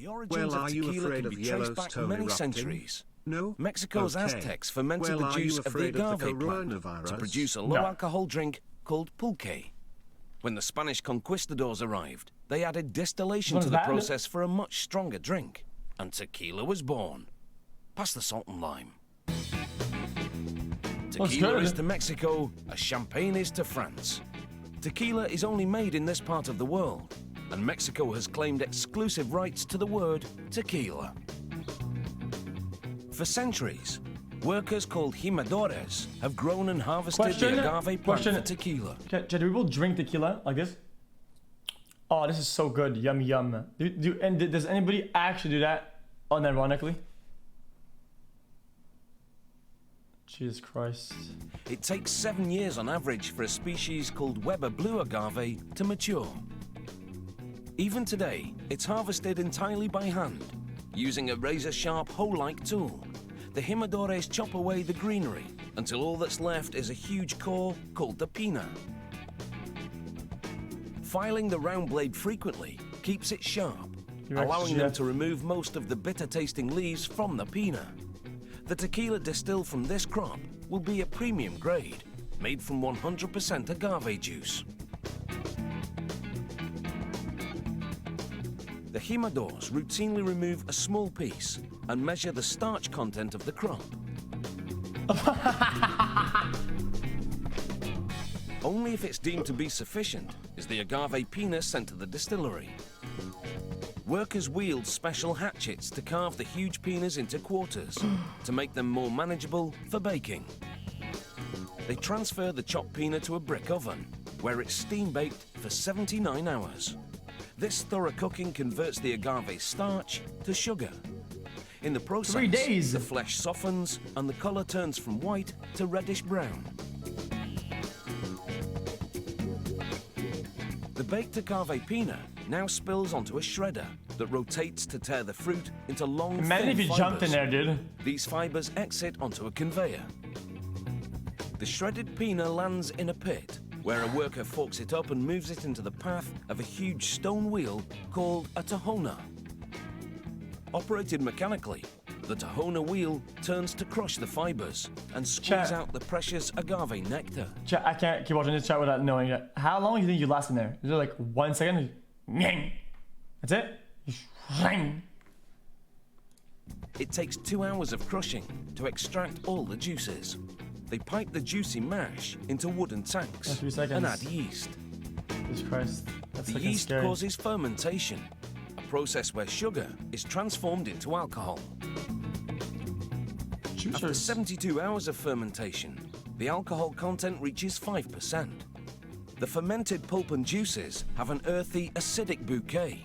origins of tequila can be traced back many centuries. No? Mexico's Aztecs fermented the juice of the agave plant to produce a low-alcohol drink called pulque. When the Spanish conquistadors arrived, they added distillation to the process for a much stronger drink, and tequila was born. Pass the salt and lime. Tequila is to Mexico as champagne is to France. Tequila is only made in this part of the world, and Mexico has claimed exclusive rights to the word tequila. For centuries, workers called jimadores have grown and harvested the agave plant for tequila. Do people drink tequila like this? Oh, this is so good. Yum, yum. Does anybody actually do that unironically? Jesus Christ. It takes 7 years on average for a species called Weber blue agave to mature. Even today, it's harvested entirely by hand, using a razor-sharp hoe-like tool. The jimadores chop away the greenery until all that's left is a huge core called the pina. Filing the round blade frequently keeps it sharp, allowing them to remove most of the bitter-tasting leaves from the pina. The tequila distilled from this crop will be a premium grade, made from 100% agave juice. The jimadores routinely remove a small piece and measure the starch content of the crop. Only if it's deemed to be sufficient is the agave pina sent to the distillery. Workers wield special hatchets to carve the huge pinas into quarters to make them more manageable for baking. They transfer the chopped pina to a brick oven, where it's steam-baked for 79 hours. This thorough cooking converts the agave starch to sugar. In the process, 3 days. The flesh softens and the color turns from white to reddish brown. The baked agave pina now spills onto a shredder that rotates to tear the fruit into long, imagine if you jumped in there, dude. These fibers exit onto a conveyor. The shredded pina lands in a pit, where a worker forks it up and moves it into the path of a huge stone wheel called a tahona. Operated mechanically, the tahona wheel turns to crush the fibers and squeeze out the precious agave nectar. Chat, I can't keep watching this chat without knowing it. How long do you think you last in there? Is it like 1 second? That's it? It takes 2 hours of crushing to extract all the juices. They pipe the juicy mash into wooden tanks and add yeast. Jesus Christ. That's the yeast causes fermentation, a process where sugar is transformed into alcohol. After 72 hours of fermentation, the alcohol content reaches 5%. The fermented pulp and juices have an earthy, acidic bouquet,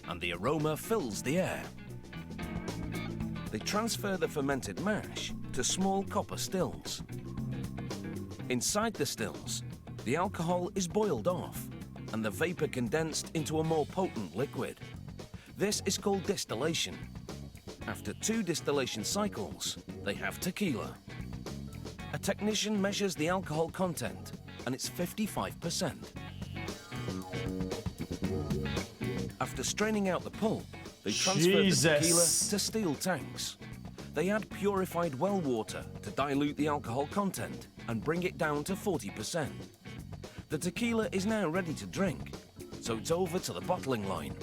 and the aroma fills the air. They transfer the fermented mash to small copper stills. Inside the stills, the alcohol is boiled off, and the vapor condensed into a more potent liquid. This is called distillation. After 2 distillation cycles, they have tequila. A technician measures the alcohol content, and it's 55%. After straining out the pulp, they transfer the tequila to steel tanks. They add purified well water to dilute the alcohol content and bring it down to 40%. The tequila is now ready to drink, so it's over to the bottling line.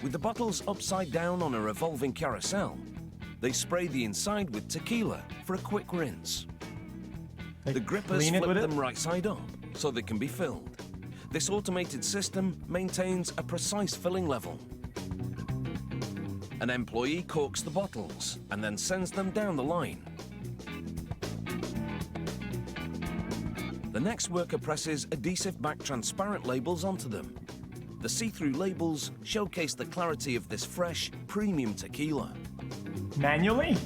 With the bottles upside down on a revolving carousel, they spray the inside with tequila for a quick rinse. The grippers flip them right side up so they can be filled. This automated system maintains a precise filling level. An employee corks the bottles and then sends them down the line. The next worker presses adhesive-backed transparent labels onto them. The see-through labels showcase the clarity of this fresh, premium tequila. Manually?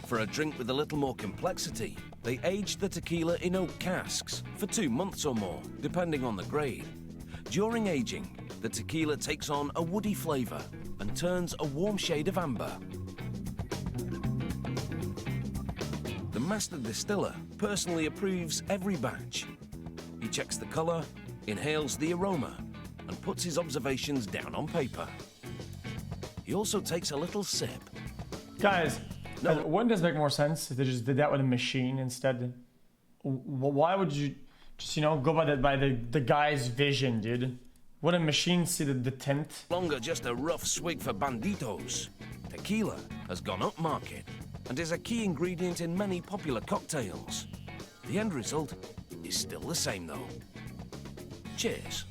For a drink with a little more complexity, they age the tequila in oak casks for 2 months or more, depending on the grade. During aging, the tequila takes on a woody flavor and turns a warm shade of amber. The master distiller personally approves every batch. He checks the color, inhales the aroma, and puts his observations down on paper. He also takes a little sip. Guys, No. wouldn't this make more sense if they just did that with a machine instead? Why would you just, you know, go by the guy's vision, dude? Wouldn't a machine see the tint? Longer just a rough swig for banditos. Tequila has gone up market and is a key ingredient in many popular cocktails. The end result is still the same though. Cheers.